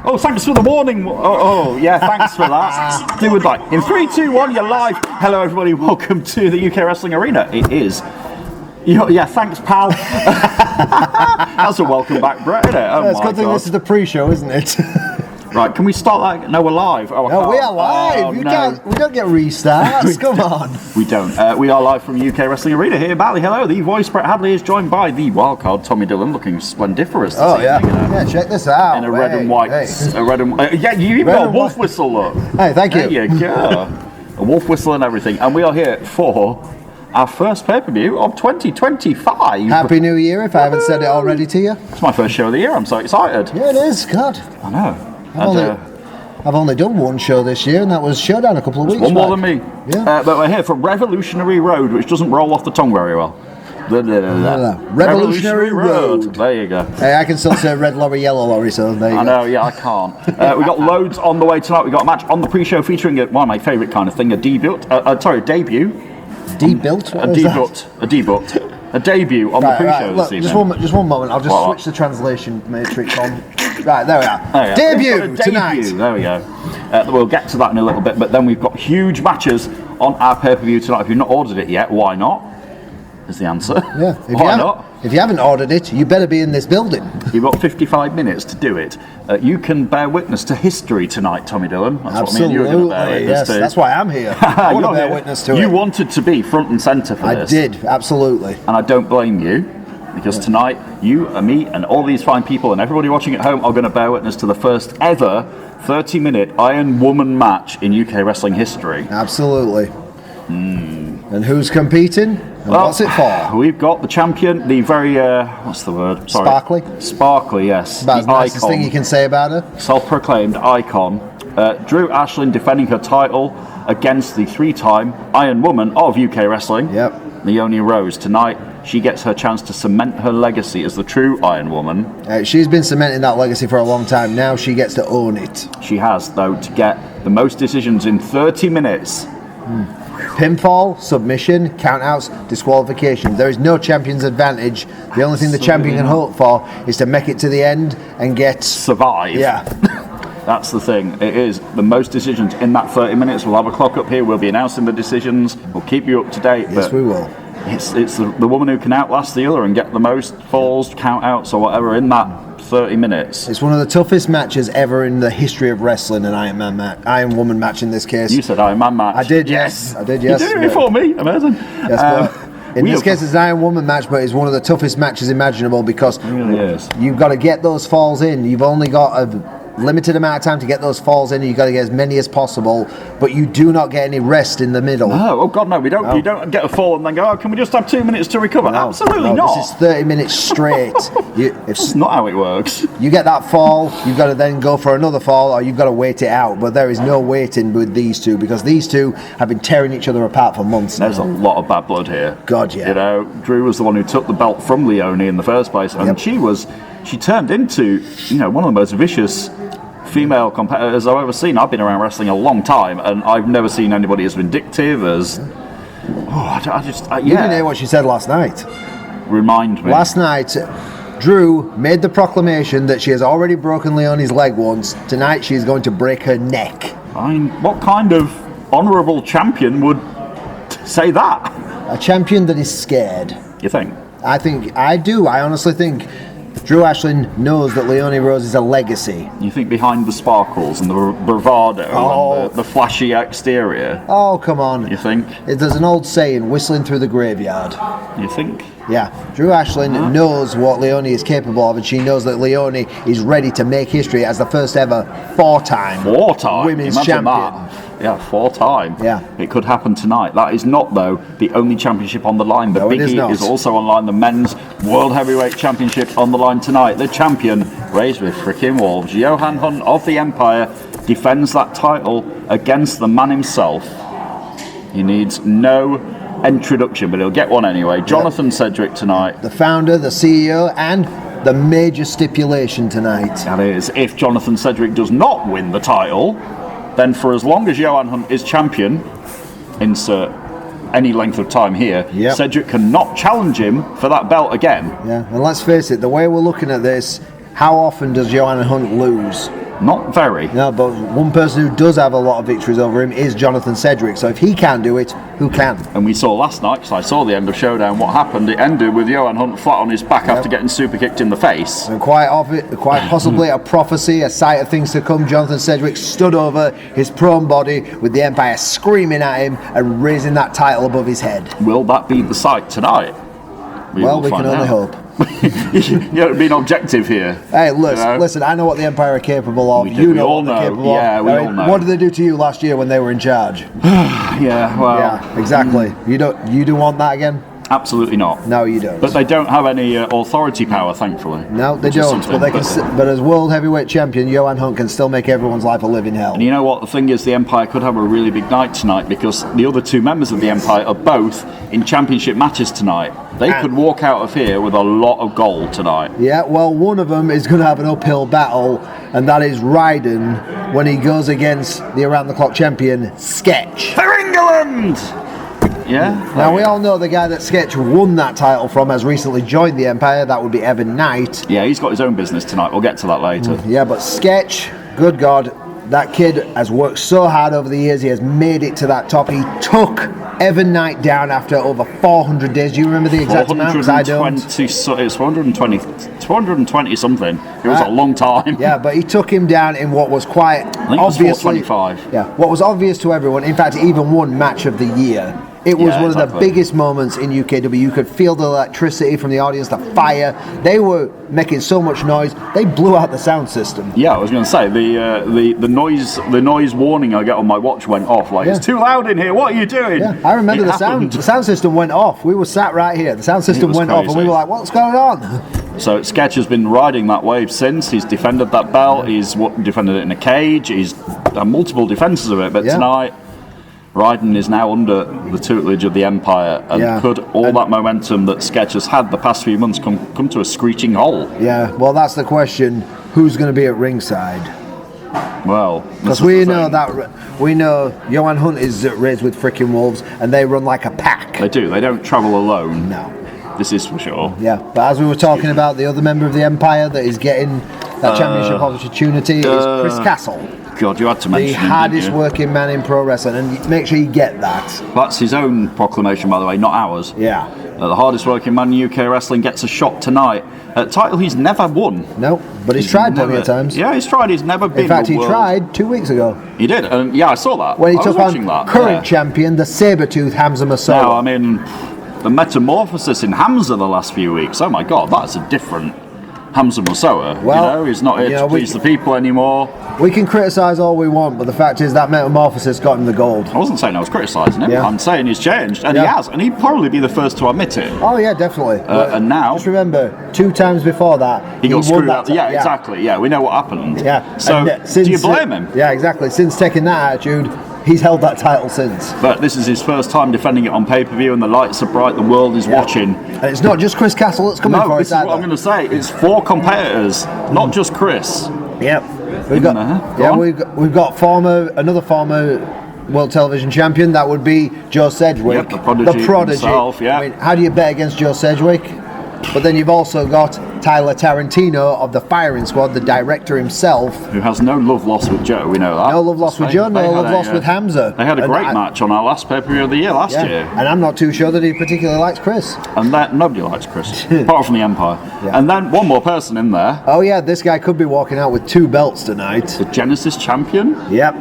Oh, thanks for the warning. Yeah, thanks for that. Do with that. In 3, 2, 1, you're live. Hello, everybody. Welcome to the UK Wrestling Arena. It is. Yeah, thanks, pal. That's a welcome back, Brett, isn't it? Oh, it's a good thing this is the pre-show, isn't it? Right, can we start that? No, we're live. No, we are live. We don't get restarts. Come on. We don't. We are live from UK Wrestling Arena here in Batley. Hello, the voice Brett Hadley is joined by the wildcard Tommy Dillon, looking splendiferous. Yeah. Yeah, check this out. In a red and white. A red and yeah, you even got a wolf whistle, look. Hey, thank you. There you go. A wolf whistle and everything. And we are here for our first pay-per-view of 2025. Happy New Year, if I haven't said it already to you. It's my first show of the year. I'm so excited. Yeah, it is. God. I know. I've only done one show this year, and that was Showdown a couple of weeks back. One more than me. Yeah. But we're here for Revolutionary Road, which doesn't roll off the tongue very well. Revolutionary Road. There you go. Hey, I can still say red lorry, yellow lorry, so there you go. I know, yeah, I can't. We've got loads on the way tonight. We've got a match on the pre-show featuring one of my favourite kind of thing, a debut. Debuilt? A debut on the pre-show this evening. Just one moment. I'll just switch the translation matrix on. Right, there we are. Debut tonight. There we go. We'll get to that in a little bit, but then we've got huge matches on our pay-per-view tonight. If you've not ordered it yet, why not? Is the answer. Yeah. Why not? If you haven't ordered it, you better be in this building. You've got 55 minutes to do it. You can bear witness to history tonight, Tommy Dillon. That's Absolutely. What me and you are going to bear witness to. That's why I'm here. I want to bear witness to it. You wanted to be front and centre for this. I did, absolutely. And I don't blame you, because tonight, you and me and all these fine people and everybody watching at home are going to bear witness to the first ever 30-minute Iron Woman match in UK wrestling history. Absolutely. And who's competing? And what's it for? We've got the champion, the very, what's the word? Sorry. Sparkly, yes. About the nicest thing you can say about her. Self-proclaimed icon. Drew Ashlyn defending her title against the 3-time Iron Woman of UK wrestling. Yep. Leonie Rose. Tonight, she gets her chance to cement her legacy as the true Iron Woman. She's been cementing that legacy for a long time. Now she gets to own it. She has, though, to get the most decisions in 30 minutes. Pinfall, submission, countouts, disqualification. There is no champion's advantage. The only thing the champion can hope for is to make it to the end and survive. Yeah. That's the thing. It is the most decisions in that 30 minutes. We'll have a clock up here. We'll be announcing the decisions. We'll keep you up to date. Yes, we will. It's the woman who can outlast the other and get the most falls, countouts, or whatever in that 30 minutes. It's one of the toughest matches ever in the history of wrestling, an Iron Woman match in this case. You said Iron Man match. I did, yes. I did, yes. You did it before me. Amazing. Yes, in this case, it's an Iron Woman match, but it's one of the toughest matches imaginable because it really is. You've got to get those falls in. You've only got a limited amount of time to get those falls in. You've got to get as many as possible, but you do not get any rest in the middle. No, oh God, no, we don't. No. You don't get a fall and then go, can we just have 2 minutes to recover? No, absolutely not. This is 30 minutes straight. That's not how it works. You get that fall, you've got to then go for another fall, or you've got to wait it out. But there is no waiting with these two, because these two have been tearing each other apart for months now. There's a lot of bad blood here. God, yeah. You know, Drew was the one who took the belt from Leonie in the first place, and she turned into, one of the most vicious female competitors I've ever seen. I've been around wrestling a long time, and I've never seen anybody as vindictive as. You didn't hear what she said last night. Remind me. Last night, Drew made the proclamation that she has already broken Leonie's leg once. Tonight, she is going to break her neck. I mean, what kind of honourable champion would say that? A champion that is scared. You think? I do. I honestly think Drew Ashlyn knows that Leonie Rose is a legacy. You think behind the sparkles and the bravado and the flashy exterior? Oh, come on. You think? There's an old saying, whistling through the graveyard. You think? Yeah. Drew Ashlyn knows what Leonie is capable of, and she knows that Leonie is ready to make history as the first ever four-time women's champion. That. Yeah, 4-time. Yeah. It could happen tonight. That is not, though, the only championship on the line. The Biggie is also on line. The men's World Heavyweight Championship on the line tonight. The champion, raised with frickin' wolves, Johan Hunt of the Empire, defends that title against the man himself. He needs no introduction, but he'll get one anyway. Jonathan Cedric tonight. The founder, the CEO, and the major stipulation tonight. That is, if Jonathan Cedric does not win the title, then for as long as Johan Hunt is champion, insert any length of time here, Cedric cannot challenge him for that belt again. Yeah, and let's face it, the way we're looking at this, how often does Johan Hunt lose? Not very. No, but one person who does have a lot of victories over him is Jonathan Sedgwick. So if he can't do it, who can? And we saw last night, because I saw the end of Showdown, what happened. It ended with Johan Hunt flat on his back after getting super kicked in the face. And quite possibly a prophecy, a sight of things to come. Jonathan Sedgwick stood over his prone body with the Empire screaming at him and raising that title above his head. Will that be the sight tonight? We can only hope. You're being objective here. Hey, listen, I know what the Empire are capable of. We know what they're capable of. Yeah, we all know. What did they do to you last year when they were in charge? Yeah, exactly. You do want that again? Absolutely not. No, you don't. But they don't have any authority power, thankfully. No, they don't. But as world heavyweight champion, Johan Hunt can still make everyone's life a living hell. And you know what? The thing is, the Empire could have a really big night tonight because the other two members of the Empire are both in championship matches tonight. They could walk out of here with a lot of gold tonight. Yeah, well, one of them is going to have an uphill battle, and that is Ryden when he goes against the around-the-clock champion, Sketch. For England! Yeah. Now, we all know the guy that Sketch won that title from has recently joined the Empire. That would be Evan Knight. Yeah, he's got his own business tonight. We'll get to that later. Yeah, but Sketch, good God, that kid has worked so hard over the years. He has made it to that top. He took Evan Knight down after over 400 days. Do you remember the exact amount? Because I don't. It's 420 something. It was a long time. Yeah, but he took him down in what was quite obviously. 425. Yeah, what was obvious to everyone. In fact, even won match of the year. It was one of the biggest moments in UKW. You could feel the electricity from the audience, the fire. They were making so much noise. They blew out the sound system. Yeah, I was going to say the noise warning I get on my watch went off. It's too loud in here. What are you doing? Yeah, I remember the sound system went off. We were sat right here. The sound system went off, and we were like, "What's going on?" So Sketch has been riding that wave since. He's defended that belt. He's defended it in a cage. He's done multiple defences of it. But tonight, Ryden is now under the tutelage of the Empire, and could all that momentum that Sketch has had the past few months come to a screeching halt? Yeah, well, that's the question. Who's going to be at ringside? Well, because we know Johan Hunt is raised with freaking wolves, and they run like a pack. They do. They don't travel alone. No. This is for sure. Yeah, but as we were talking about, the other member of the Empire that is getting that championship opportunity is Chris Castle. God, you had to mention the hardest working man in pro wrestling, and make sure you get that. That's his own proclamation, by the way, not ours. Yeah. The hardest working man in UK wrestling gets a shot tonight. A title he's never won. No, but he's tried plenty of times. Yeah, he's tried. He's never been. In fact, he tried 2 weeks ago. He did, and I saw that. When he took on current champion, the saber-tooth Hamza Massoud. No, I mean, the metamorphosis in Hamza the last few weeks. Oh my God, that's a different Hamza Massoud. Well, he's not here to please the people anymore. We can criticise all we want, but the fact is that metamorphosis got him the gold. I wasn't saying I was criticising him. I'm saying he's changed, and he has, and he'd probably be the first to admit it. Oh yeah, definitely. And now, just remember, 2 times before that, he got screwed out. Yeah, exactly. Yeah, we know what happened. Yeah. So do you blame him? Yeah, exactly. Since taking that attitude, he's held that title since. But this is his first time defending it on pay-per-view, and the lights are bright. The world is watching. And it's not just Chris Castle that's coming for it. No, this is what I'm going to say. It's 4 competitors, not just Chris. Yep. We've got another former world television champion. That would be Joe Sedgwick, the prodigy himself. Yeah. I mean, how do you bet against Joe Sedgwick? But then you've also got Tyler Tarantino of the Firing Squad, the director himself, who has no love lost with Joe. We know that. No love lost with Joe. No love lost with Hamza. They had a great match on our last pay-per-view of the year last year. And I'm not too sure that he particularly likes Chris. And that nobody likes Chris, apart from the Empire. Yeah. And then one more person in there. Oh yeah, this guy could be walking out with 2 belts tonight. The Genesis champion. Yep.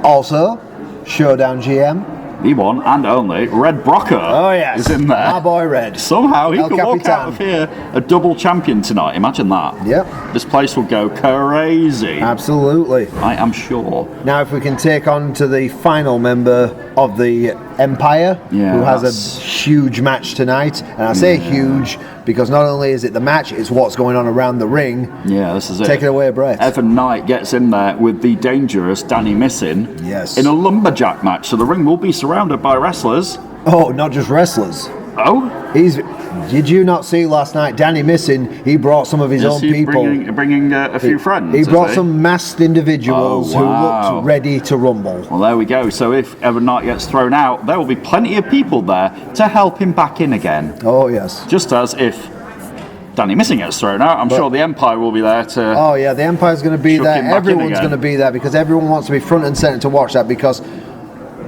Also, Showdown GM. The one and only Red Brocker. Oh yes, is in there. My boy Red. Somehow he could walk out of here a double champion tonight. Imagine that. Yep. This place will go crazy. Absolutely. I am sure. Now, if we can take on to the final member of the Empire, who has a huge match tonight, and I say huge because not only is it the match, it's what's going on around the ring. Yeah, this is it. Take it away, Brett. Evan Knight gets in there with the dangerous Danny Missing. Yes. In a lumberjack match, so the ring will be surrounded by wrestlers. Oh, not just wrestlers. Oh? Did you not see last night, Danny Missing, he brought some of his own people. Bringing a few friends. He brought some masked individuals who looked ready to rumble. Well, there we go. So if Evan Knight gets thrown out, there will be plenty of people there to help him back in again. Oh, yes. Just as if Danny Missing gets thrown out. I'm sure the Empire will be there to... Oh, yeah, the Empire's going to be there. Everyone's going to be there because everyone wants to be front and centre to watch that because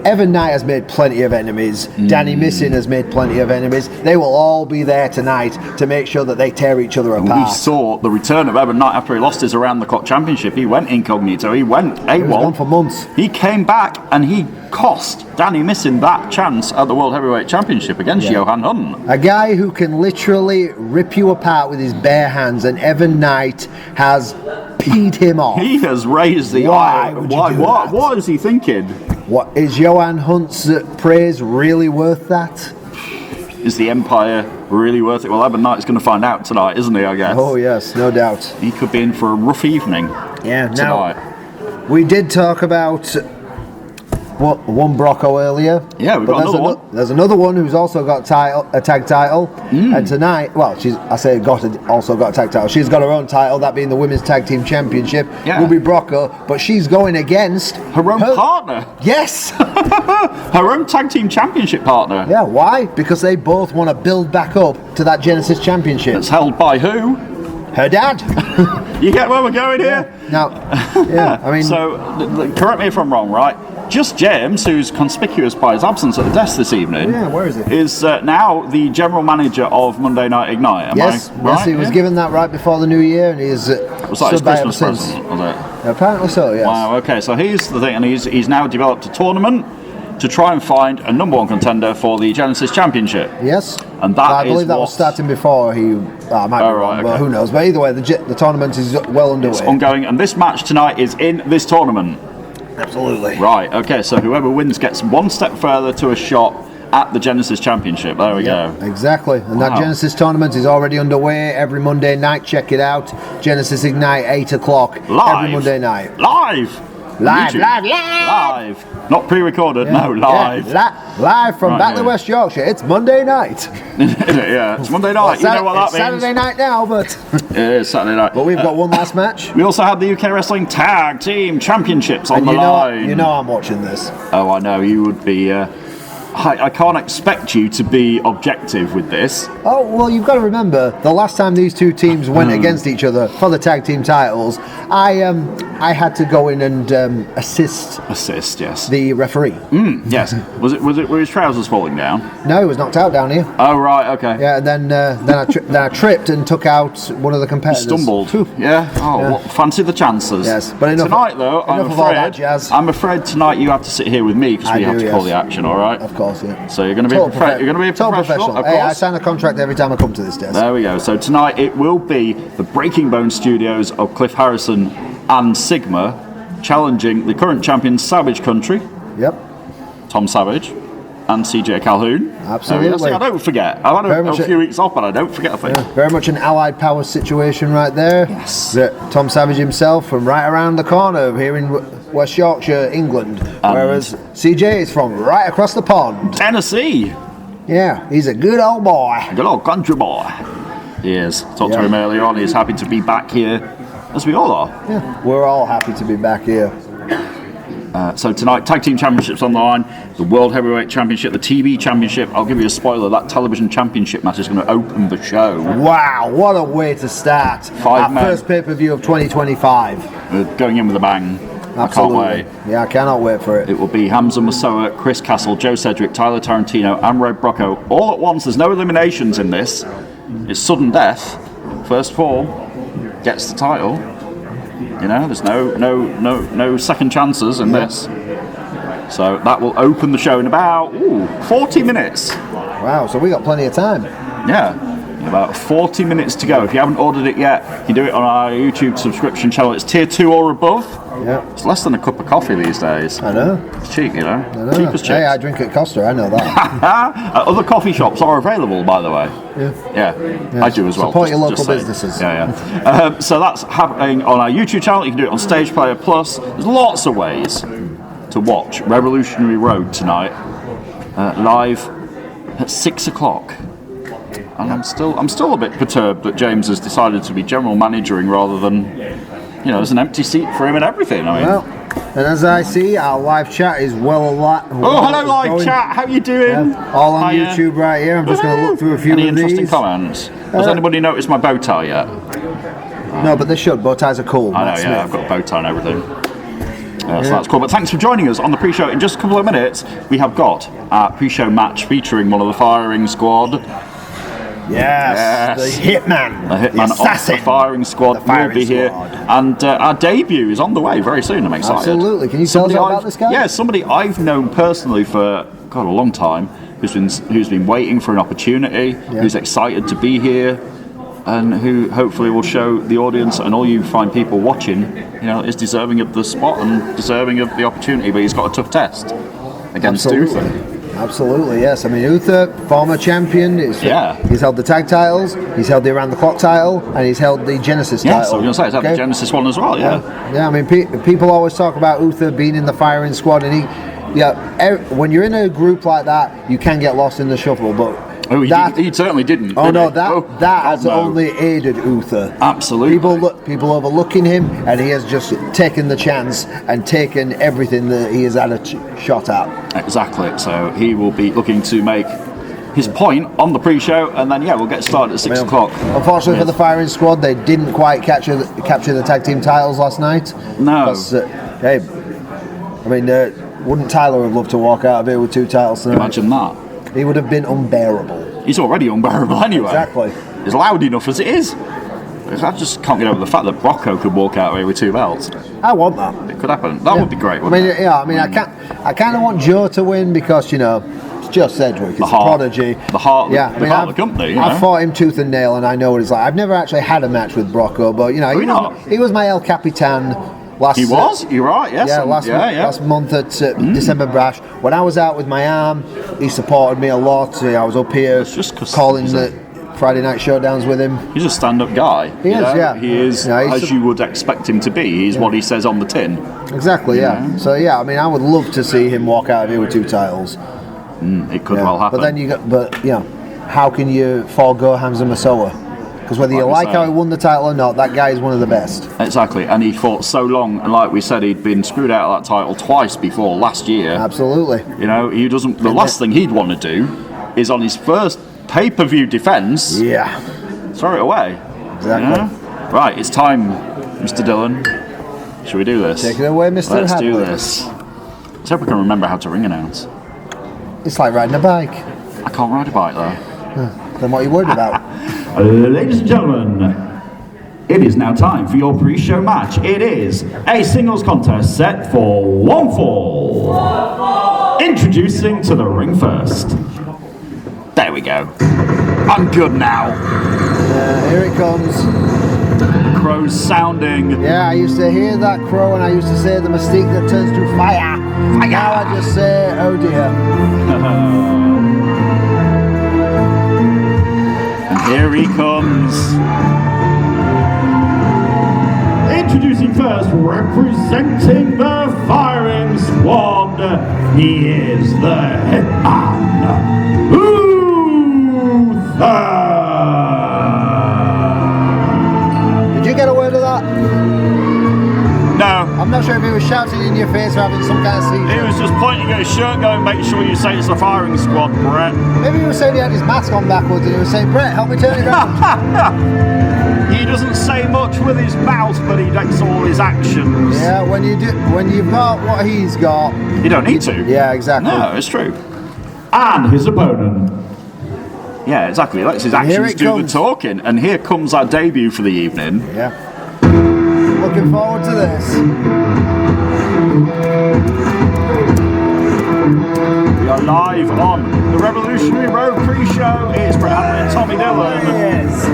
Evan Knight has made plenty of enemies. Danny Missing has made plenty of enemies. They will all be there tonight to make sure that they tear each other apart. We saw the return of Evan Knight after he lost his around-the-clock championship. He went incognito. He went AWOL. He was gone for months. He came back and he cost Danny Missing that chance at the World Heavyweight Championship against Johan Hunt. A guy who can literally rip you apart with his bare hands, and Evan Knight has peed him off. He has raised the eye. What is he thinking? What is Johan Hunt's praise really worth that? Is the Empire really worth it? Well, Evan Knight's going to find out tonight, isn't he, I guess? Oh, yes, no doubt. He could be in for a rough evening tonight. Now, we did talk about one Brocco earlier. Yeah, we've got another one. There's another one who's also got a tag title. And tonight, well, also got a tag title. She's got her own title, that being the Women's Tag Team Championship. Ruby Brocco, but she's going against her own partner. Yes. Her own Tag Team Championship partner. Yeah, why? Because they both want to build back up to that Genesis Championship. It's held by who? Her dad. You get where we're going here? Now, I mean... So, correct me if I'm wrong, right? Just James, who's conspicuous by his absence at the desk this evening, where is he? Is now the general manager of Monday Night Ignite. Yes, he was given that right before the new year, and he's was that his Christmas present? Was it? Apparently so. Yes. Wow. Okay, so here's the thing, and he's now developed a tournament to try and find a number one contender for the Genesis Championship. Yes. And that I believe that was starting before he. Might be wrong, but who knows? But either way, the tournament is well underway. It's ongoing, and this match tonight is in this tournament. Absolutely. Right, okay, so whoever wins gets one step further to a shot at the Genesis Championship. There we go. Exactly. And that Genesis tournament is already underway every Monday night. Check it out. Genesis Ignite, 8 o'clock. Live. Every Monday night. Live. Not pre-recorded, no, live. Live from Batley, West Yorkshire. It's Monday night. It's Monday night. You know what that means. Saturday night now, but... It is Saturday night. But we've got one last match. We also had the UK Wrestling Tag Team Championships on the line. You know I'm watching this. Oh, I know. You would be... I can't expect you to be objective with this. Oh, well, you've got to remember, the last time these two teams went against each other for the tag team titles, I had to go in and assist, yes, the referee. Yes. Were his trousers falling down? No, he was knocked out down here. Oh, right, okay. Yeah, and then I tripped and took out one of the competitors. Stumbled. Yeah. Oh, yeah. Well, fancy the chances. Yes, but tonight though, I'm afraid tonight you have to sit here with me because we have to call the action. All right. Of course, yeah. So you're going to be a professional. Of course. I sign a contract every time I come to this desk. There we go. So tonight it will be the Breaking Bone Studios of Cliff Harrison and Sigma challenging the current champions Savage Country. Yep. Tom Savage and CJ Calhoun. Absolutely. I don't forget. I've had a few weeks off, but I don't forget a thing. Yeah, very much an allied power situation right there. Yes. Tom Savage himself from right around the corner here in West Yorkshire, England, whereas CJ is from right across the pond. Tennessee. Yeah, he's a good old boy. Good old country boy. He is. Talked to him earlier on. He's happy to be back here, as we all are. Yeah, we're all happy to be back here. So tonight, Tag Team Championships on the line, the World Heavyweight Championship, the TV Championship. I'll give you a spoiler, that Television Championship match is going to open the show. Wow, what a way to start. Our first pay-per-view of 2025. We're going in with a bang. Absolutely. I can't wait. Yeah, I cannot wait for it. It will be Hamza Massoa, Chris Castle, Joe Cedric, Tyler Tarantino and Ray Brocco all at once. There's no eliminations in this. It's sudden death. First four gets the title. You know, there's no second chances in this. So that will open the show in about 40 minutes. Wow, so we got plenty of time. Yeah. About 40 minutes to go. If you haven't ordered it yet, you can do it on our YouTube subscription channel. It's tier 2 or above. Yeah. It's less than a cup of coffee these days. I know. It's cheap, you know. I know. Cheap as chips. Hey, I drink at Costa, I know that. Other coffee shops are available, by the way. Yeah. I do as well. Support your local businesses. Yeah. So that's happening on our YouTube channel. You can do it on Stage Player Plus. There's lots of ways to watch Revolutionary Road tonight, live at 6 o'clock. And I'm still a bit perturbed that James has decided to be general managering rather than, there's an empty seat for him and everything. I mean, well, And as I see, our live chat is well hello live chat, how you doing? Yeah. All on YouTube right here. I'm just going to look through a few Any of these. interesting comments? Has anybody noticed my bow tie yet? No, but they should. Bow ties are cool. I know, yeah, I've got a bow tie and everything. So that's cool. But thanks for joining us on the pre-show. In just a couple of minutes, we have got our pre-show match featuring one of the firing squad. Yes. The hitman. The hitman of the firing squad will be here. And our debut is on the way very soon. I'm excited. Absolutely. Can you tell us about this guy? Yeah, somebody I've known personally for, God, a long time, who's been waiting for an opportunity, who's excited to be here, and who hopefully will show the audience and all you fine people watching, is deserving of the spot and deserving of the opportunity, but he's got a tough test against Uther. Absolutely, yes. I mean, Uther, former champion, he's held the tag titles, he's held the Around the Clock title, and he's held the Genesis title. Yeah, so I was going to say, he's held the Genesis one as well, Yeah, I mean, people always talk about Uther being in the firing squad, and when you're in a group like that, you can get lost in the shuffle, but he certainly didn't. That has only aided Uther. Absolutely. People overlooking him, and he has just taken the chance and taken everything that he has had a shot at. Exactly. So he will be looking to make his point on the pre-show, and then we'll get started at 6 o'clock. Unfortunately for the firing squad, they didn't quite capture the tag team titles last night. No. Wouldn't Tyler have loved to walk out of here with 2 titles tonight? Imagine that. He would have been unbearable. He's already unbearable anyway. Exactly. It's loud enough as it is. I just can't get over the fact that Brocco could walk out here with 2 belts. I want that. It could happen. That would be great. I kind of want Joe to win because it's Joe Sedgwick. It's a prodigy. The heart of the company. I fought him tooth and nail, and I know what it's like. I've never actually had a match with Brocco, but he was my El Capitan. He was? You're right, yes. Yeah, last month at December Brash. When I was out with my arm, he supported me a lot. I was up here calling the Friday night showdowns with him. He's a stand-up guy. He is. He is, as you would expect him to be. He's what he says on the tin. Exactly, yeah. So, I would love to see him walk out of here with 2 titles. It could well happen. But then how can you forego Hamza Masowa? Because whether you like how he won the title or not, that guy is one of the best. Exactly, and he fought so long, and like we said, he'd been screwed out of that title twice before last year. Absolutely. He doesn't. The last thing he'd want to do is on his first pay-per-view defence. Yeah. Throw it away. Exactly. Right, it's time, Mr. Dillon. Shall we do this? Take it away, Mr. Let's Hadley. do this. Let's hope we can remember how to ring announce. It's like riding a bike. I can't ride a bike though. Then what are you worried about? Ladies and gentlemen, it is now time for your pre-show match. It is a singles contest set for 1 fall. Introducing to the ring first. There we go. I'm good now. Here it comes. The crow's sounding. Yeah, I used to hear that crow and I used to say the mystique that turns to fire. Now I just say, oh dear. Here he comes. Introducing first, representing the firing squad, he is the hitman, Uther. Did you get a word of that? No. I'm not sure if he was shouting in your face or having some kind of seizure. He was just pointing at his shirt going, make sure you say it's the firing squad, Brett. Maybe he was saying he had his mask on backwards and he was saying, Brett, help me turn it around. He doesn't say much with his mouth, but he does all his actions. Yeah, when you've got what he's got, you don't need to. Yeah, exactly. No, it's true. And his opponent. Yeah, exactly. He lets his actions do the talking. And here comes our debut for the evening. Yeah. Looking forward to this. We are live on the Revolutionary Road pre-show. It's Brett Hadley and Tommy Dillon. Yes.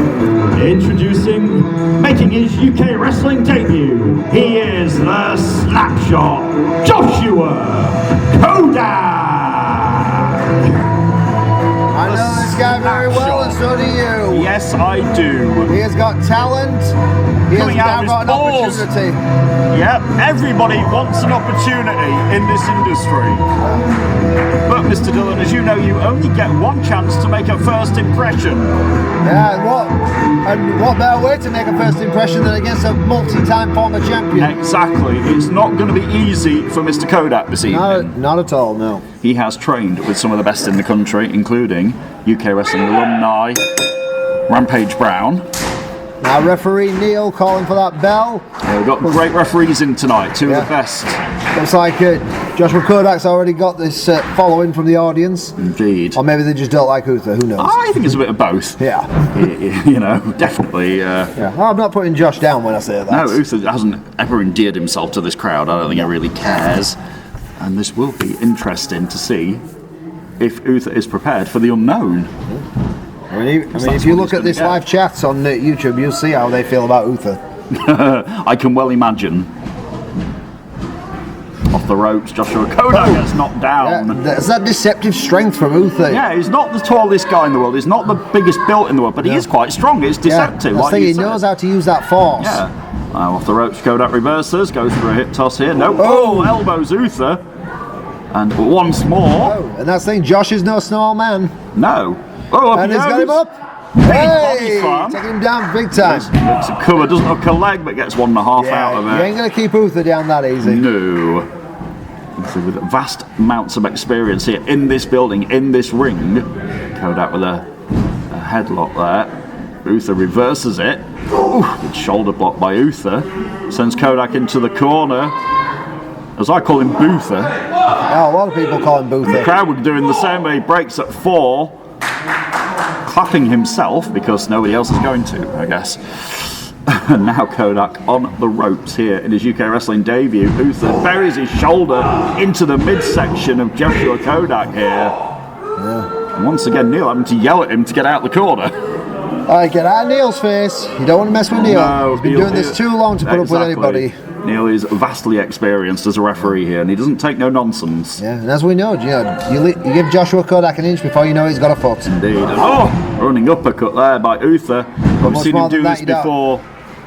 Introducing, making his UK wrestling debut, he is the Slapshot Joshua Kodak. I know this guy very well, and so do you. Yes, I do. He has got talent. coming out of his balls. Yep, everybody wants an opportunity in this industry. But Mr. Dillon, as you know, you only get one chance to make a first impression. Yeah, and what better way to make a first impression than against a multi-time former champion? Exactly. It's not going to be easy for Mr. Kodak this evening. Not at all, no. He has trained with some of the best in the country, including UK Wrestling alumni Rampage Brown. Now referee Neil calling for that bell. Yeah, we've got great referees in tonight, two of the best. Looks like Joshua Kodak's already got this following from the audience. Indeed. Or maybe they just don't like Uther, who knows? I think it's a bit of both. Yeah. You know, definitely. Well, I'm not putting Josh down when I say that. No, Uther hasn't ever endeared himself to this crowd. I don't think he really cares. And this will be interesting to see if Uther is prepared for the unknown. I mean, if you look at this live chat on YouTube, you'll see how they feel about Uther. I can well imagine. Off the ropes, Joshua Kodak gets knocked down. Yeah, there's that deceptive strength from Uther. Yeah, he's not the tallest guy in the world. He's not the biggest built in the world, but he is quite strong. It's deceptive. I think he knows how to use that force. Yeah. Off the ropes, Kodak reverses, goes for a hip toss here. No. Oh, elbows Uther. And once more. Oh, and that's the thing, Josh is no small man. No. Oh, up and he he's goes. Got him up. Hey, taking him down big time. Looks a cover, doesn't hook a leg, but gets 1.5 out of it. You ain't going to keep Uther down that easy. No. So with vast amounts of experience here in this building, in this ring. Kodak with a headlock there. Uther reverses it. Ooh, good shoulder block by Uther. Sends Kodak into the corner. As I call him Boother. Oh, a lot of people call him Boother. The crowd were doing the same way. He breaks at 4. Clapping himself because nobody else is going to, I guess. And now Kodak on the ropes here in his UK Wrestling debut. Uther buries his shoulder into the midsection of Joshua Kodak here. Yeah. And once again, Neil having to yell at him to get out the corner. Alright, get out of Neil's face. You don't want to mess with Neil. No, he's been doing this too long to put up with anybody. Neil is vastly experienced as a referee here, and he doesn't take no nonsense. Yeah, and as we know, you give Joshua Kodak an inch before you know he's got a foot. Indeed. And running uppercut there by Uther. We've seen him do this before.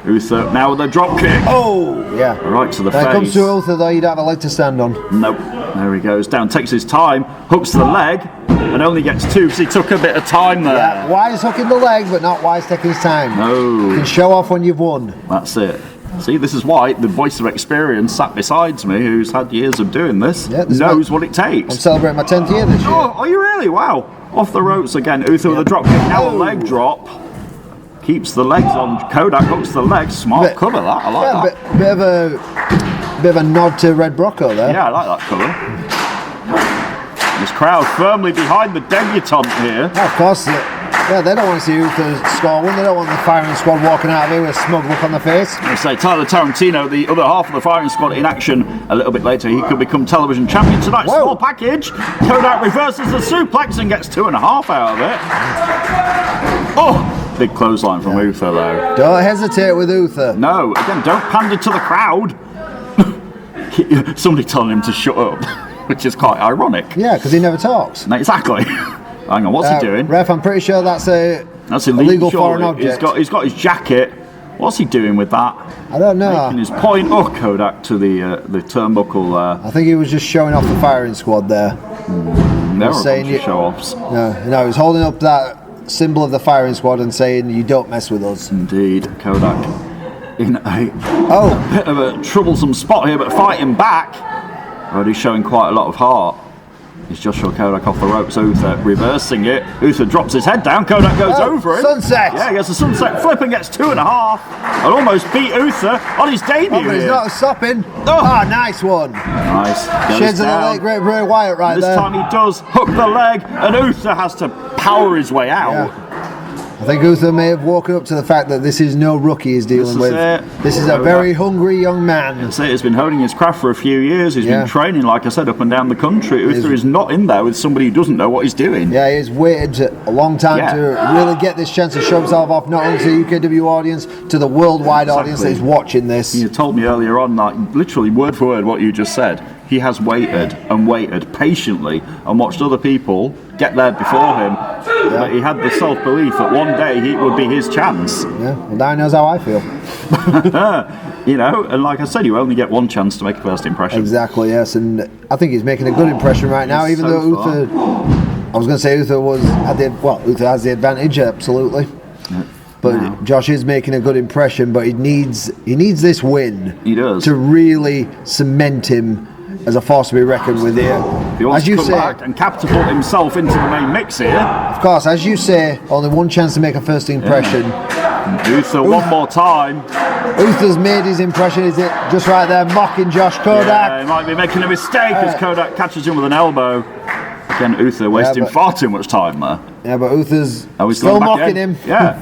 Uther now with a drop kick. Oh, yeah. Right to the face. When it comes to Uther, though, you don't have a leg to stand on. Nope. There he goes down, takes his time, hooks the leg, and only gets 2 because he took a bit of time there. Yeah, wise hooking the leg, but not wise taking his time. No. You can show off when you've won. That's it. See, this is why the voice of experience sat beside me, who's had years of doing this, knows what it takes. I'm celebrating my 10th year this year. Oh, are you really? Wow. Off the ropes again. Uther with a drop kick. Now a leg drop. Keeps the legs on. Kodak hooks the legs. Smart cover, that. I like that. Bit of a nod to Red Brocco there. Yeah, I like that cover. This crowd firmly behind the debutant here. Oh, of course. Yeah, they don't want to see Uther score one. They don't want the firing squad walking out of here with a smug look on their face. I say Tyler Tarantino, the other half of the firing squad, in action a little bit later. He could become television champion tonight. Whoa. Small package. Kodak reverses the suplex and gets 2.5 out of it. Oh, big clothesline from Uther though. Don't hesitate with Uther. No, again, don't pander to the crowd. Somebody telling him to shut up, which is quite ironic. Yeah, because he never talks. Exactly. Hang on, what's he doing? Ref, I'm pretty sure that's illegal foreign object. He's got his jacket. What's he doing with that? I don't know. Making his point. Oh, Kodak to the turnbuckle there. I think he was just showing off the firing squad there. There were a bunch of show-offs. No, he's holding up that symbol of the firing squad and saying, "You don't mess with us." Indeed, Kodak in a bit of a troublesome spot here, but fighting back. Already showing quite a lot of heart. Is Joshua Kodak off the ropes. Uther reversing it. Uther drops his head down. Kodak goes over it. Sunset. Yeah, he gets a sunset flip and gets 2.5. And almost beat Uther on his debut. But he's not stopping. Oh, nice one. Nice. Shades of the late great Bray Wyatt right there. This time he does hook the leg, and Uther has to power his way out. Yeah. I think Uther may have woken up to the fact that this is no rookie he's dealing with. This is a very hungry young man. He's been honing his craft for a few years. He's been training, like I said, up and down the country. Uther is not in there with somebody who doesn't know what he's doing. Yeah, he's waited a long time to really get this chance to show himself off, not only to the UKW audience, to the worldwide audience that is watching this. You told me earlier on, like literally word for word, what you just said. he has waited and waited patiently and watched other people get there before him. Yeah. But he had the self-belief that one day it would be his chance. Yeah, well, now he knows how I feel. You know, and like I said, you only get one chance to make a first impression. Exactly, yes, and I think he's making a good impression right now, even though Uther, I was going to say Uther Uther has the advantage, absolutely. Yeah. But Josh is making a good impression, but he needs this win. He does. To really cement him as a force to be reckoned with here. He wants to come back and catapult himself into the main mix here. Of course, as you say, only one chance to make a first impression. Yeah. Uther one more time. Uther's made his impression, is it? Just right there, mocking Josh Kodak. Yeah, he might be making a mistake as Kodak catches him with an elbow. Again, Uther wasting far too much time there. Yeah, but Uther's still mocking him. Yeah.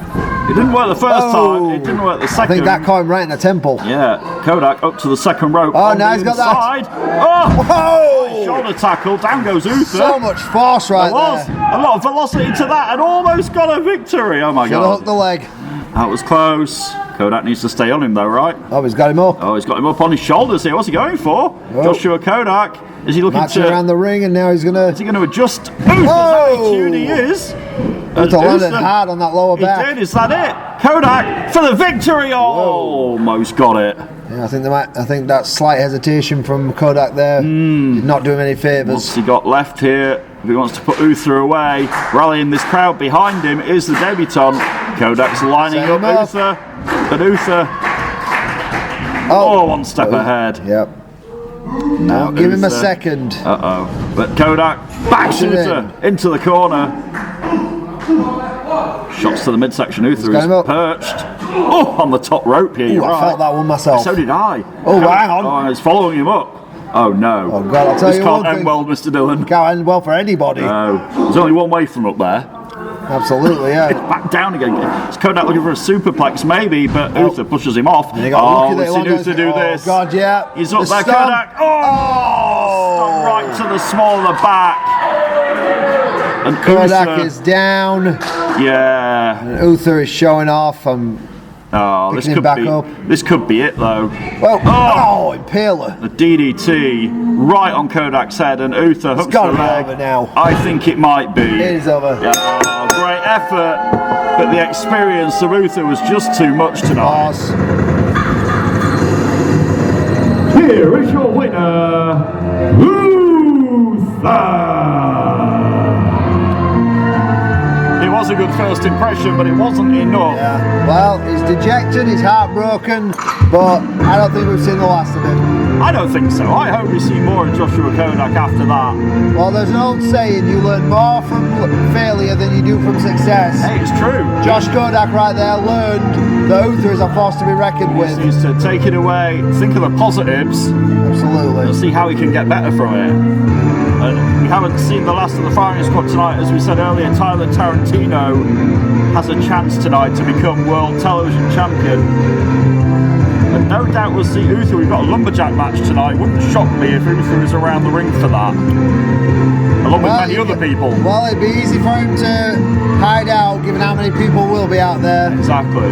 It didn't work the first time, it didn't work the second. I think that caught him right in the temple. Yeah, Kodak up to the second rope. Oh, now he's got that. Oh! Whoa! Shoulder tackle, down goes Uther. So much force right there. A lot of velocity to that and almost got a victory. Oh my God. Should have hooked the leg. That was close. Kodak needs to stay on him though, right? Oh, he's got him up. Oh, he's got him up on his shoulders here. What's he going for? Oh. Joshua Kodak. Is he looking matching around the ring, and now he's going to... Is he going to adjust Uther's attitude? He is. Uther landed hard on that lower back. He did. Is that it? Kodak for the victory. Oh, almost got it. Yeah, I think that slight hesitation from Kodak there did not do him any favours. What's he got left here? If he wants to put Uther away, rallying this crowd behind him is the debutant. Kodak's lining up Uther, and Uther. One step ahead. Yep. Now give him a second. But Kodak backs Uther into the corner. Shots to the midsection. Uther is perched. On the top rope here. You're right. I felt that one myself. So did I. Hang on. Oh, he's following him up. Oh no. Oh God, I'll tell you one thing. This can't end well, Mr. Dillon. Can't end well for anybody. No. There's only one way from up there. Absolutely, yeah. Back down again. It's Kodak looking for a superplex, maybe, but Uther pushes him off. We've seen Uther do this. Oh, God, yeah. He's up there, Kodak. Oh! Right to the small of the back. And Kodak is down. Yeah. And Uther is showing off. This could be it, though. Well, Impaler. The DDT right on Kodak's head, and Uther hooks the leg. Over now. I think it might be. It is over. Yeah, great effort, but the experience of Uther was just too much tonight. Here is your winner, Uther. It was a good first impression, but it wasn't enough. Yeah. Well, he's dejected, he's heartbroken, but I don't think we've seen the last of him. I don't think so. I hope we see more of Joshua Kodak after that. Well, there's an old saying, you learn more from failure than you do from success. Hey, it's true. Josh Kodak right there learned that Uther is a force to be reckoned with. He needs to take it away, think of the positives. Absolutely. And see how he can get better from it. We haven't seen the last of the firing squad tonight. As we said earlier, Tyler Tarantino has a chance tonight to become world television champion. And no doubt we'll see Uther. We've got a lumberjack match tonight. Wouldn't shock me if Uther is around the ring for that. Along with many other people. Well, it'd be easy for him to hide out, given how many people will be out there. Exactly.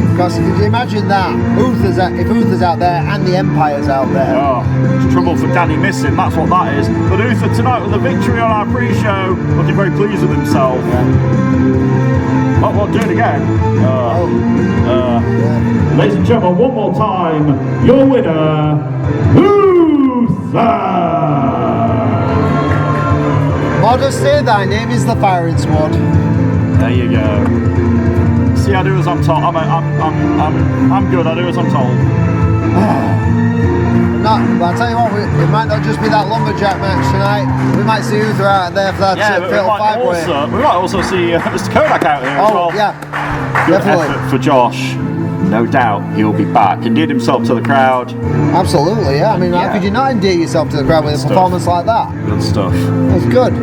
Because if you imagine that, if Uther's out there and the Empire's out there. Oh, it's trouble for Danny missing, that's what that is. But Uther tonight with a victory on our pre-show, looking very pleased with himself. Do it again. Ladies and gentlemen, one more time, your winner, Uther! Modest say thy name is the firing squad. There you go. See, I do as I'm told. I'm good. I do as I'm told. But I'll tell you what, it might not just be that lumberjack match tonight. We might see Uther out there for that fatal five-way. We might also see Mr. Kodak out here as well. Yeah, good definitely. Effort for Josh. No doubt he'll be back. Endeared himself to the crowd. Absolutely, yeah. I mean, how could you not endear yourself to the crowd with a performance like that? Good stuff. That's good.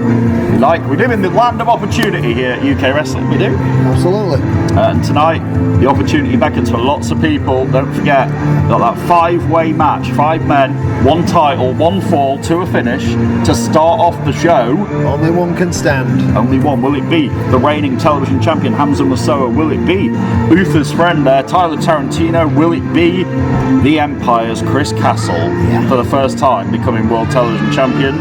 We live in the land of opportunity here at UK Wrestling. We do. Absolutely. And tonight, the opportunity beckons for lots of people. Don't forget, got that five-way match. 5 men, 1 title, 1 fall to a finish to start off the show. Only one can stand. Only one. Will it be the reigning television champion, Hamza Massoa? Will it be Uther's friend, Tyler of Tarantino, will it be the Empire's Chris Castle for the first time becoming World Television Champion?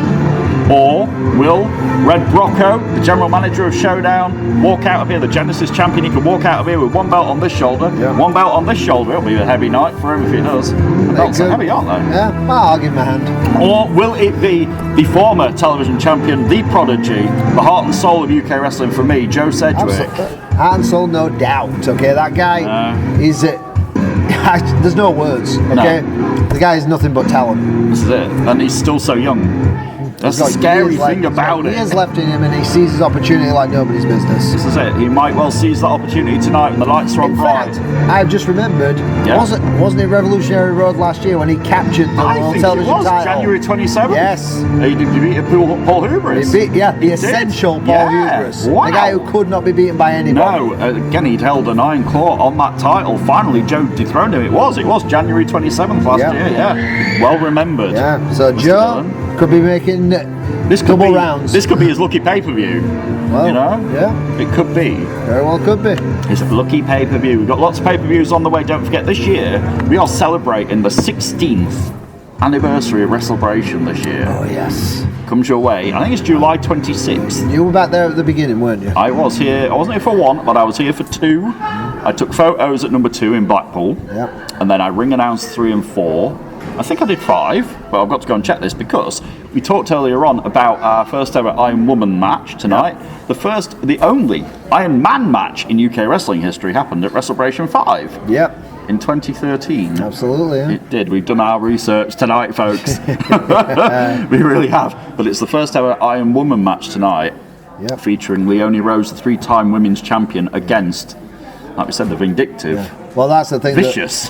Or will Red Brocco, the general manager of Showdown, walk out of here, the Genesis champion? He can walk out of here with one belt on this shoulder, one belt on this shoulder. It'll be a heavy night for him if he does. The belts are heavy, aren't they? Yeah, well, I'll give him a hand. Or will it be the former television champion, the prodigy, the heart and soul of UK wrestling for me, Joe Sedgwick? Heart and soul, no doubt. Okay, that guy is... there's no words, okay? No. The guy is nothing but talent. This is it. And he's still so young. That's the scary thing about it. He has left in him, and he sees his opportunity like nobody's business. This is it. He might well seize that opportunity tonight when the lights are on bright. In fact, I've just remembered, wasn't it Revolutionary Road last year when he captured the World Television title? January 27th. Yes. He beat Paul Hubris. The essential Paul Hubris. Wow. The guy who could not be beaten by anybody. No, again, he'd held an iron claw on that title. Finally, Joe dethroned him. It was January 27th last year, Well remembered. Yeah, so Mr. Joe Dillon could be making double rounds. This could be his lucky pay-per-view. Well, you know? It could be. Very well could be. It's a lucky pay-per-view. We've got lots of pay-per-views on the way. Don't forget, this year, we are celebrating the 16th anniversary of WrestleBration this year. Oh, yes. Comes your way. I think it's July 26th. You were back there at the beginning, weren't you? I was here. I wasn't here for one, but I was here for two. I took photos at number 2 in Blackpool. And then I ring announced 3 and 4. I think I did 5, but I've got to go and check this because we talked earlier on about our first ever Iron Woman match tonight. The only Iron Man match in UK wrestling history happened at WrestleBration 5. In 2013. Absolutely, It did. We've done our research tonight, folks. We really have. But it's the first ever Iron Woman match tonight, featuring Leonie Rose, the 3-time women's champion, against, like we said, the vindictive. Well, that's the thing. Vicious.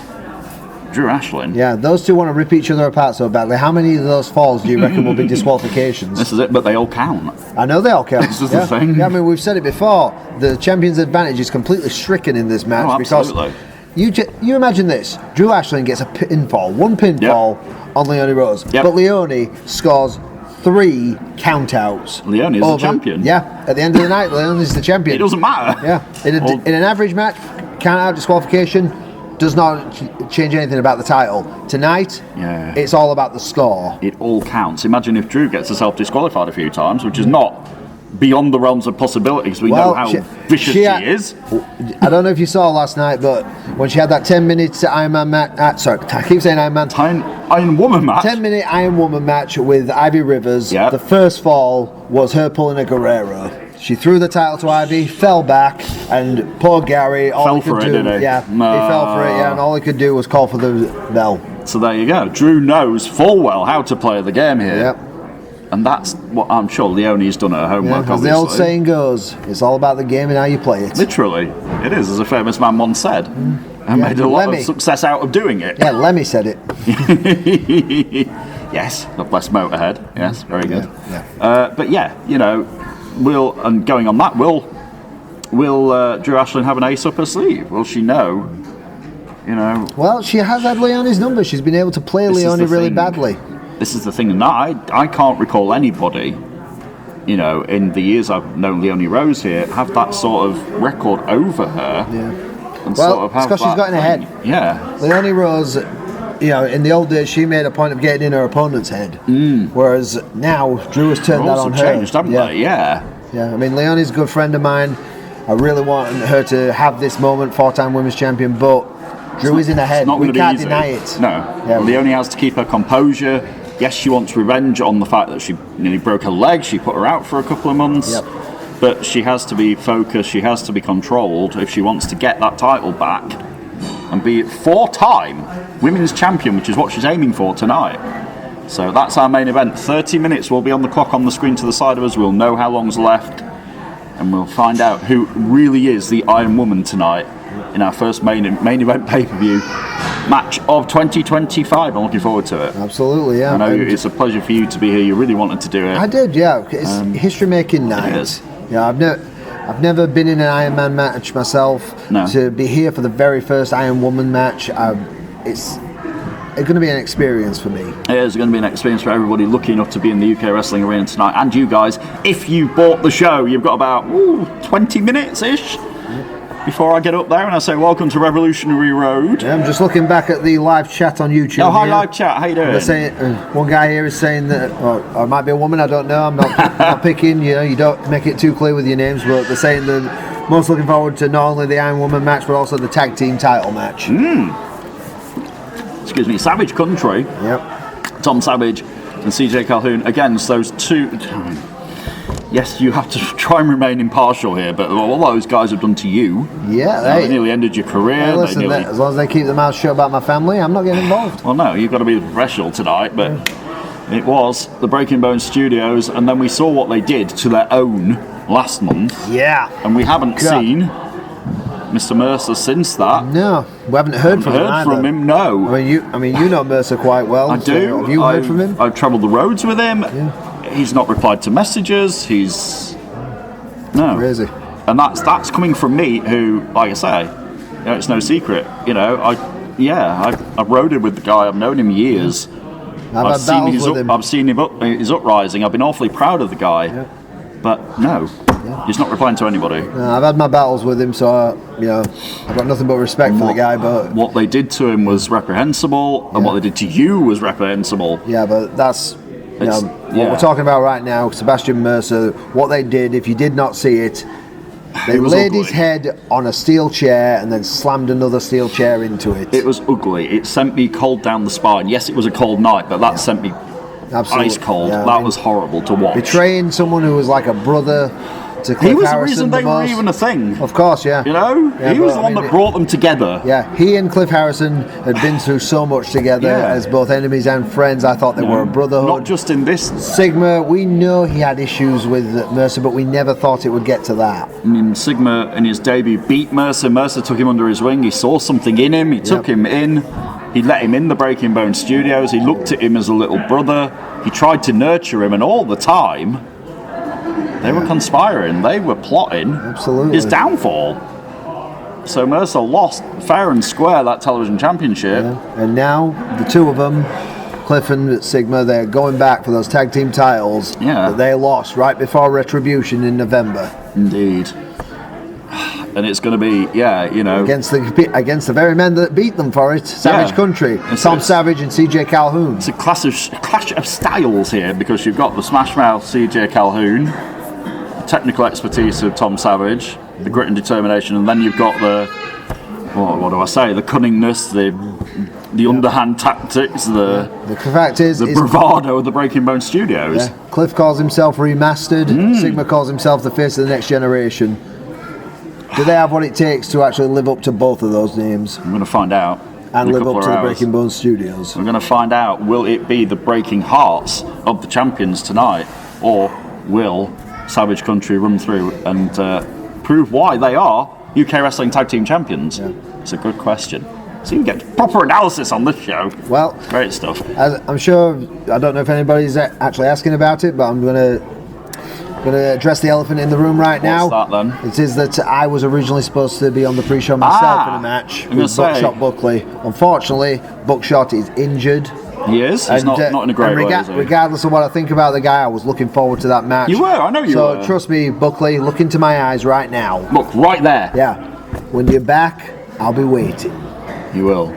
Drew Ashlin. Yeah, those two want to rip each other apart so badly. How many of those falls do you reckon will be disqualifications? This is it, but they all count. I know they all count. This is the thing. Yeah, I mean, we've said it before. The champion's advantage is completely stricken in this match because you imagine this. Drew Ashlin gets a pinfall, one pinfall on Leonie Rose, but Leonie scores 3 countouts. Leonie is the champion. Yeah, at the end of the night, Leonie is the champion. It doesn't matter. Yeah, in an average match, count-out disqualification does not change anything about the title. Tonight, it's all about the score. It all counts. Imagine if Drew gets herself disqualified a few times, which is not beyond the realms of possibilities. We know how vicious she is. I don't know if you saw last night, but when she had that 10-minute Iron Man match, sorry, I keep saying Iron Man. Iron Woman match. 10-minute Iron Woman match with Ivy Rivers. The first fall was her pulling a Guerrero. She threw the title to Ivy, fell back, and poor Gary, all he could do, he fell for it, and all he could do was call for the bell. So there you go. Drew knows full well how to play the game here. And that's what I'm sure Leonie's done at her homework, as the old saying goes, it's all about the game and how you play it. Literally, it is, as a famous man once said. And made a lot of success out of doing it. Yeah, Lemmy said it. Yes, God bless Motorhead. Yes, very good. But you know, going on that, will Drew Ashlin have an ace up her sleeve? Will she know? You know. Well, she has had Leonie's number. She's been able to play Leonie really badly. This is the thing, and I can't recall anybody, you know, in the years I've known Leonie Rose here, have that sort of record over her. And well, sort of have because she's got in her head. Yeah. Leonie Rose, you know, in the old days, she made a point of getting in her opponent's head. Whereas now, Drew has turned that on her. Changed, haven't they? Yeah. I mean, Leonie's a good friend of mine. I really want her to have this moment, 4-time women's champion, but Drew is in her head. We can't deny it. No. Leonie has to keep her composure. Yes, she wants revenge on the fact that she nearly broke her leg. She put her out for a couple of months. But she has to be focused. She has to be controlled if she wants to get that title back and be 4-time women's champion, which is what she's aiming for tonight. So that's our main event. 30 minutes will be on the clock on the screen to the side of us. We'll know how long's left, and we'll find out who really is the Iron Woman tonight in our first main event pay-per-view match of 2025. I'm looking forward to it. Absolutely, yeah. I know it's a pleasure for you to be here. You really wanted to do it. I did, yeah. It's history-making night. It is. Yeah, I've never been in an Iron Man match myself. No. To be here for the very first Iron Woman match, it's going to be an experience for me. It is going to be an experience for everybody lucky enough to be in the UK Wrestling Arena tonight. And you guys, if you bought the show, you've got about 20 minutes-ish before I get up there and I say welcome to Revolutionary Road? Yeah, I'm just looking back at the live chat on YouTube. Oh, hi, live chat. How you doing? They're saying, one guy here is saying that, or it might be a woman, I don't know. I'm not picking. You don't make it too clear with your names, but they're saying they're most looking forward to not only the Iron Woman match, but also the tag team title match. Excuse me, Savage Country. Yep. Tom Savage and CJ Calhoun against those two. Yes, you have to try and remain impartial here, but all those guys have done to you. Yeah, they nearly ended your career. Hey, listen, as long as they keep their mouth shut about my family, I'm not getting involved. Well, no, you've got to be professional tonight, but it was the Breaking Bones Studios, and then we saw what they did to their own last month. Yeah. And we haven't seen Mr. Mercer since that. No, we haven't heard from him. No. I mean, you know Mercer quite well. I do. So have you heard from him? I've travelled the roads with him. Yeah. He's not replied to messages. He's crazy. And that's coming from me, who, like I say, it's no secret. I've roaded with the guy. I've known him years. I've seen his uprising. I've been awfully proud of the guy, but no. Yeah. He's not replying to anybody. No, I've had my battles with him, so I've got nothing but respect for the guy. But what they did to him was reprehensible, and what they did to you was reprehensible. Yeah, but that's what we're talking about right now. Sebastian Mercer, what they did, if you did not see it, they laid his head on a steel chair and then slammed another steel chair into it. It was ugly. It sent me cold down the spine. Yes, it was a cold night, but that sent me ice cold. Yeah, that was horrible to watch. Betraying someone who was like a brother to Cliff He was Harrison the reason they were even a thing. Of course, yeah. He was the one that brought them together. Yeah, he and Cliff Harrison had been through so much together as both enemies and friends. I thought they were a brotherhood. Not just in this. Sigma, we know he had issues with Mercer, but we never thought it would get to that. I mean, Sigma in his debut beat Mercer. Mercer took him under his wing. He saw something in him. He took him in. He let him in the Breaking Bones Studios. He looked at him as a little brother. He tried to nurture him, and all the time, they were conspiring. They were plotting his downfall. So Mercer lost fair and square that television championship. Yeah. And now the two of them, Cliff and Sigma, they're going back for those tag team titles that they lost right before Retribution in November. Indeed. And it's going to be, against the very men that beat them for it, Savage Country, Tom Savage and CJ Calhoun. It's a clash of styles here, because you've got the Smash Mouth CJ Calhoun, the technical expertise of Tom Savage, the grit and determination, and then you've got the cunningness, the underhand tactics, the fact is, the bravado of the Breaking Bone Studios. Yeah. Cliff calls himself Remastered. Sigma calls himself the face of the next generation. Do they have what it takes to actually live up to both of those names? I'm going to find out. And live up to the Breaking Bones Studios. We're going to find out, will it be the breaking hearts of the champions tonight, or will Savage Country run through and prove why they are UK Wrestling Tag Team Champions? Yeah. It's a good question. So you get proper analysis on this show. Well, great stuff. I'm sure, I don't know if anybody's actually asking about it, but I'm going to address the elephant in the room right now. What's that then? It is that I was originally supposed to be on the pre-show myself in a match with Buckshot Buckley. Unfortunately, Buckshot is injured. He is? He's not in a great way, is he? Regardless of what I think about the guy, I was looking forward to that match. You were, I know you were. So trust me, Buckley, look into my eyes right now. Look, right there. Yeah. When you're back, I'll be waiting. You will.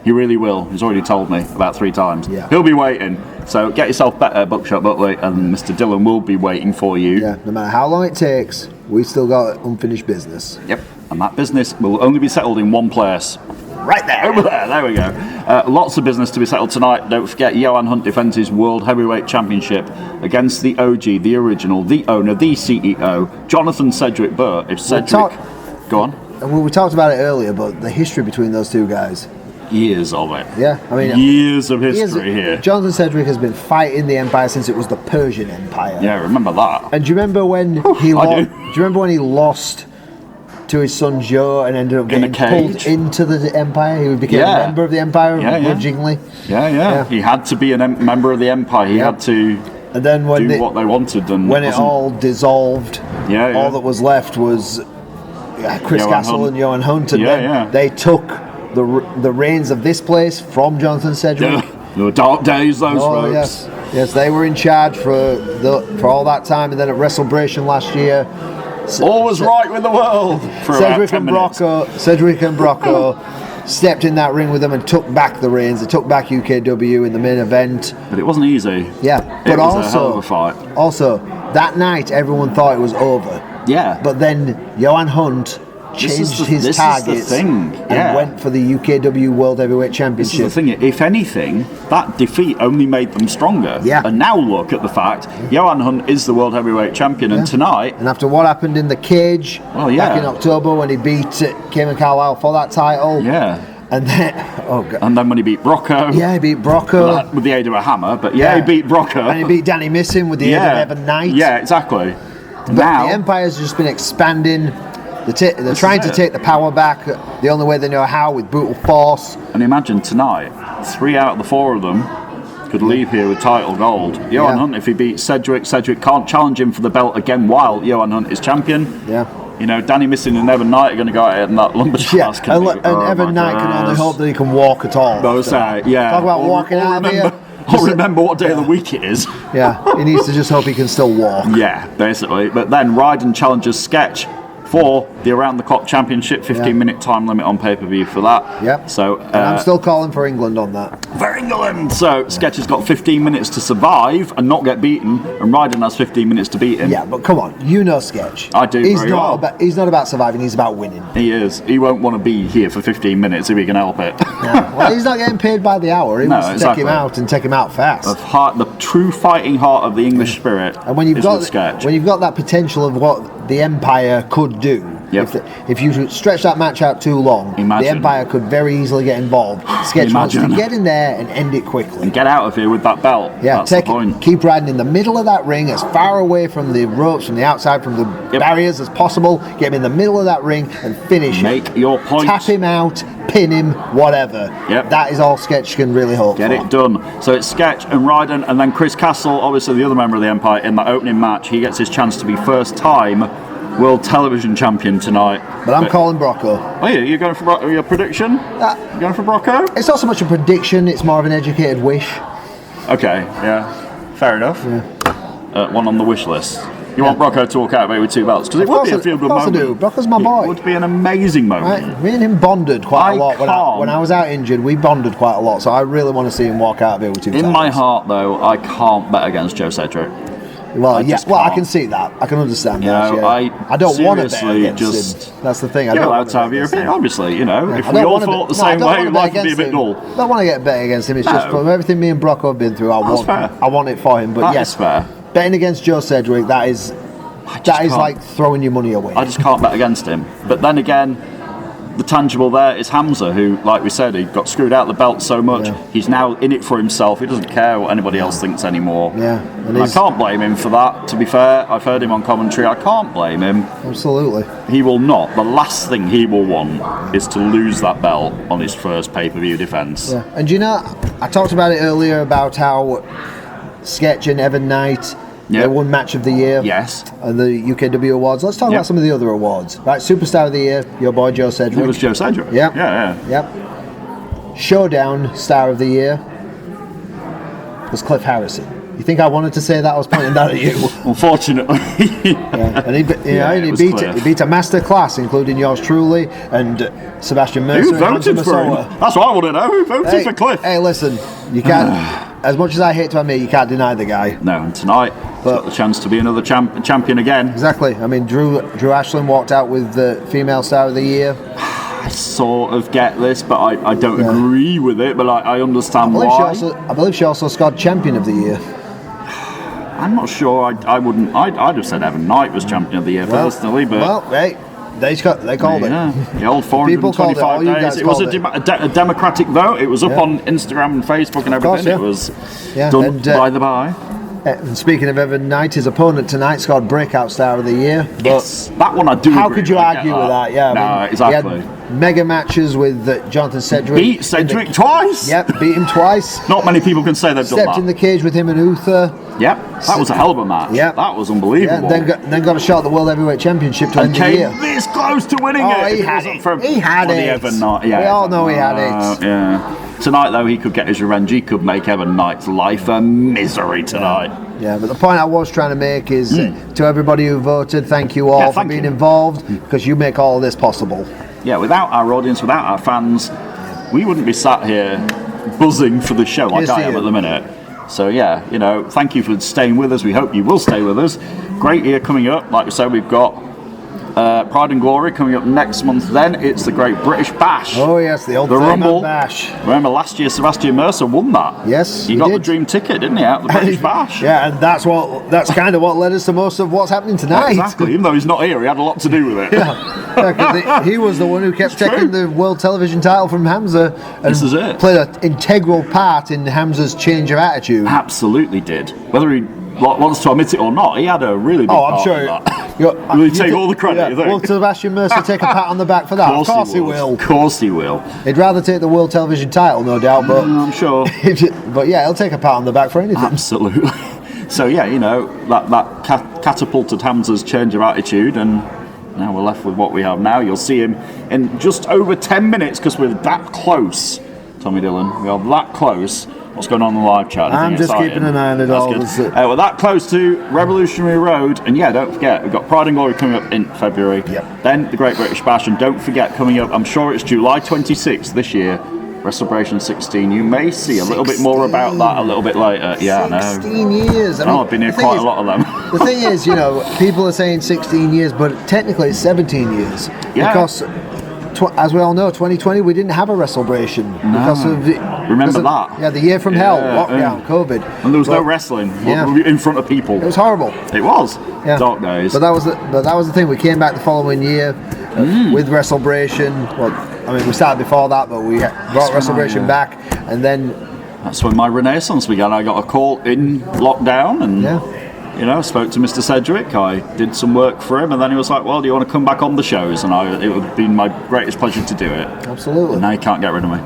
You really will. He's already told me about 3 times. Yeah. He'll be waiting. So get yourself better, Buckshot Buckley, and Mr. Dillon will be waiting for you. Yeah, no matter how long it takes, we've still got unfinished business. Yep, and that business will only be settled in one place. Right there. Over there we go. Lots of business to be settled tonight. Don't forget, Johan Hunt defends his World Heavyweight Championship against the OG, the original, the owner, the CEO, Jonathan Cedric Burr. If Cedric... Go on. Well, we talked about it earlier, but the history between those two guys... Years of it. Yeah, I mean, years of history here. Jonathan Cedric has been fighting the Empire since it was the Persian Empire. Yeah, remember that. And do you remember when he lost to his son Joe and ended up getting pulled into the Empire? He became a member of the Empire grudgingly. Yeah. He had to be a member of the Empire. He had to and then when do what they wanted. And when it all dissolved, all that was left was Chris Castle and Johan Hunt, and then they took the reins of this place from Jonathan Cedric. Yeah. There were dark days, those folks. Yes, they were in charge for all that time, and then at WrestleBration last year, All was right with the world. Cedric and Brocco stepped in that ring with them and took back the reins. They took back UKW in the main event. But it wasn't easy. Yeah, but was a hell of a fight. Also, that night everyone thought it was over. Yeah. But then Johan Hunt changed his targets and went for the UKW World Heavyweight Championship. This is the thing, if anything, that defeat only made them stronger. Yeah. And now look at the fact, Johan Hunt is the World Heavyweight Champion, and tonight... And after what happened in the cage back in October when he beat Cayman Carlisle for that title... Yeah. And then... Oh, God. And then when he beat Brocco... Yeah, he beat Brocco. With the aid of a hammer, but he beat Brocco. And he beat Danny Missing with the aid of Evan Knight. Yeah, exactly. But now... the Empire's just been expanding... They're trying to take the power back the only way they know how, with brutal force. And imagine tonight, 3 out of the 4 of them could leave here with title gold. Johan Hunt, if he beats Cedric can't challenge him for the belt again while Johan Hunt is champion. Yeah. You know, Danny Missing and Evan Knight are going to go ahead in that lumberjack. Yeah, and Evan Knight can only hope that he can walk at all. Talk about walking out of here. I'll remember what day of the week it is. Yeah, he needs to just hope he can still walk. Yeah, basically. But then Ryden challenges Sketch for the Around the Clock Championship, 15-minute time limit on pay-per-view for that. Yep. So and I'm still calling for England on that. For England! So Sketch has got 15 minutes to survive and not get beaten, and Ryden has 15 minutes to beat him. Yeah, but come on, you know Sketch. I do he's very not well. He's not about surviving, he's about winning. He is. He won't want to be here for 15 minutes if he can help it. Yeah. Well, he's not getting paid by the hour. He wants to take him out and take him out fast. The true fighting heart of the English spirit and when you've got Sketch. When you've got that potential of what the Empire could do, if you stretch that match out too long, the Empire could very easily get involved. Sketch wants to get in there and end it quickly. And get out of here with that belt. Yeah, that's the point. Keep Ryden in the middle of that ring, as far away from the ropes, from the outside, from the barriers as possible. Get him in the middle of that ring and finish him. Make your point. Tap him out, pin him, whatever. Yep. That is all Sketch can really hope for. Get it done. So it's Sketch and Ryden, and then Chris Castle, obviously the other member of the Empire, in that opening match. He gets his chance to be first time World Television Champion tonight. But I'm calling Brocco. Oh yeah, you're going for your prediction? You're going for Brocco? It's not so much a prediction, it's more of an educated wish. Okay, yeah. Fair enough. Yeah. One on the wish list. You want Brocco to walk out of it with 2 belts? Because it would be a feel-good moment. Of course I do. Brocco's my boy. It would be an amazing moment. Right. Me and him bonded quite a lot. When I was out injured, we bonded quite a lot. So I really want to see him walk out of here with 2 titles. In my heart, though, I can't bet against Joe Cedric. Well, I can see that. I can understand that. I don't want to bet against him. That's the thing. You're allowed to have your opinion, obviously. You know, if we all thought the same way, life would be a bit dull. I don't want to get bet against him. It's just from everything me and Brocco have been through. I want it for him. But yes, fair. Betting against Joe Cedric, that is like throwing your money away. I just can't bet against him. But then again, the tangible there is Hamza, who, like we said, he got screwed out of the belt so much. He's now in it for himself. He doesn't care what anybody else thinks anymore. Yeah, and I can't blame him for that. To be fair, I've heard him on commentary. I can't blame him. Absolutely. He will not. The last thing he will want is to lose that belt on his first pay-per-view defence. Yeah, and you know, I talked about it earlier about how Sketch and Evan Knight. They won Match of the Year. Yes. And the UKW awards. Let's talk about some of the other awards. Right, Superstar of the Year, your boy Joe Cedric. It was Joe Cedric. Yep. Showdown Star of the Year was Cliff Harrison. You think I wanted to say that? I was pointing that at you. Unfortunately. And he beat a master class, including yours truly and Sebastian Mercer. Who voted for him? That's what I want to know. Who voted for Cliff? Hey, listen, you can't. As much as I hate to admit, you can't deny the guy. No, and tonight he's got the chance to be another champion again. Exactly. I mean, Drew Ashland walked out with the Female Star of the Year. I sort of get this, but I don't agree with it. But I understand why. I believe she also scored Champion of the Year. I'm not sure. I wouldn't. I'd have said Evan Knight was Champion of the Year personally, but they called it. The old 425 days. It was a democratic vote. It was up on Instagram and Facebook and everything. It was done by the by. And speaking of Evan Knight, his opponent tonight scored Breakout Star of the Year. Yes, that one I do. How could you argue with that? Yeah, no, exactly. He had mega matches with Jonathan Cedric. Beat Cedric twice. Yep, beat him twice. Not many people can say they've done that. Stepped in the cage with him and Uther. Yep, that was a hell of a match. Yep. That was unbelievable. Yeah, then got a shot at the World Heavyweight Championship to end the year. This close to winning it. He had it. He had it. Evan Knight. Yeah, we all know he had it. Yeah. Tonight, though, he could get his revenge. He could make Evan Knight's life a misery tonight. Yeah, but the point I was trying to make is to everybody who voted, thank you all for being involved, because you make all of this possible. Yeah, without our audience, without our fans, we wouldn't be sat here buzzing for the show like I am at the minute. So yeah, thank you for staying with us. We hope you will stay with us. Great year coming up. Like we said, we've got Pride and Glory coming up next month. Then it's the Great British Bash. Oh yes, the old Rumble Bash. Remember last year Sebastian Mercer won that. Yes, he got the dream ticket, didn't he, out of the British Bash? Yeah, and that's kind of what led us to most of what's happening tonight. Exactly. Even though he's not here, he had a lot to do with it. Yeah, he was the one who kept taking the world television title from Hamza. And this is it. Played an integral part in Hamza's change of attitude. Absolutely did. Whether he wants to admit it or not, he had a really big part in that. Will he take all the credit, you think? Will Sebastian Mercer take a pat on the back for that? Of course he will. Of course he will. He'd rather take the world television title, no doubt, but I'm sure. But yeah, he'll take a pat on the back for anything. Absolutely. So yeah, that catapulted Hamza's change of attitude, and now we're left with what we have now. You'll see him in just over 10 minutes, because we're that close, Tommy Dillon. We are that close. What's going on in the live chat? I'm just keeping an eye on it all. We're that close to Revolutionary Road, and yeah, don't forget, we've got Pride and Glory coming up in February. Yep. Then the Great British Bash, and don't forget, coming up, I'm sure it's July 26th this year, Celebration 16. You may see a little bit more about that a little bit later. Yeah, I know. 16 years. I've been here quite a lot of them. The thing is, people are saying 16 years, but technically it's 17 years. Yeah. Because, as we all know, 2020 we didn't have a Celebration because of the year from hell, lockdown, COVID, and there was no wrestling in front of people. It was horrible. It was dark days. But that was the thing. We came back the following year with Celebration. Well, I mean, we started before that, but we brought Celebration back, and then that's when my renaissance began. I got a call in lockdown, and spoke to Mr. Sedgwick. I did some work for him, and then he was like, "Well, do you want to come back on the shows?" And it would have been my greatest pleasure to do it. Absolutely. And now you can't get rid of me.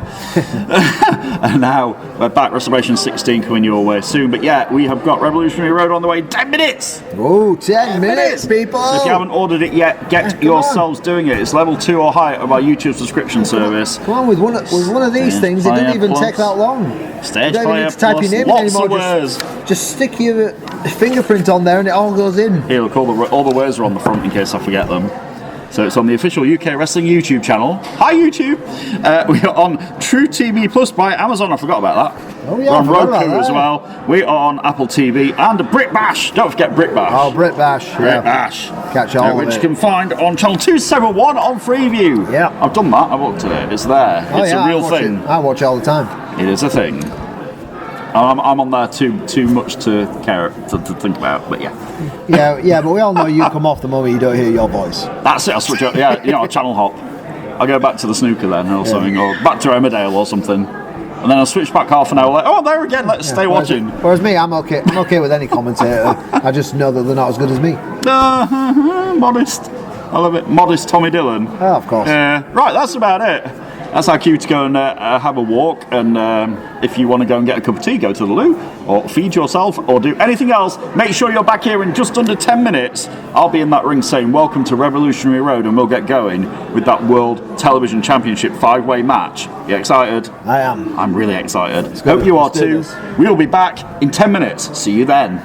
And now we're back. Restoration 16 coming your way soon. But yeah, we have got Revolutionary Road on the way in 10 minutes. Oh, 10 minutes, people! So if you haven't ordered it yet, get yourselves doing it. It's level 2 or higher of our YouTube subscription service. Come on, with one of these things, it didn't even take that long. Stage you don't even need to type your name in anymore. Just stick your fingerprint on there and it all goes in. Here, look, all the words are on the front in case I forget them. So it's on the official UK Wrestling YouTube channel. Hi YouTube! We are on True TV Plus by Amazon. I forgot about that. Oh yeah, we're on Roku as well. We are on Apple TV and Brit Bash. Don't forget Brit Bash. Oh, Brit Bash. Brit Bash. Catch all of it. Which you can find on channel 271 on Freeview. Yeah. I've done that. I've looked at it. It's there. It's a real thing. I watch it all the time. It is a thing. I'm on there too much to care to think about, but yeah. Yeah, but we all know you come off the moment you don't hear your voice. That's it. I'll switch up. Yeah, I'll channel hop. I'll go back to the snooker then, or something, or back to Emmerdale or something, and then I'll switch back half an hour. Like, oh, there again. Let's stay watching. Whereas me, I'm okay. I'm okay with any commentator. I just know that they're not as good as me. Modest. I love it. Modest Tommy Dillon. Oh, of course. Right, that's about it. That's our cue to go and have a walk, and if you want to go and get a cup of tea, go to the loo, or feed yourself, or do anything else, make sure you're back here in just under 10 minutes. I'll be in that ring saying welcome to Revolutionary Road, and we'll get going with that World Television Championship 5-way match. You excited? I am. I'm really excited. Hope you are too. We'll be back in 10 minutes. See you then.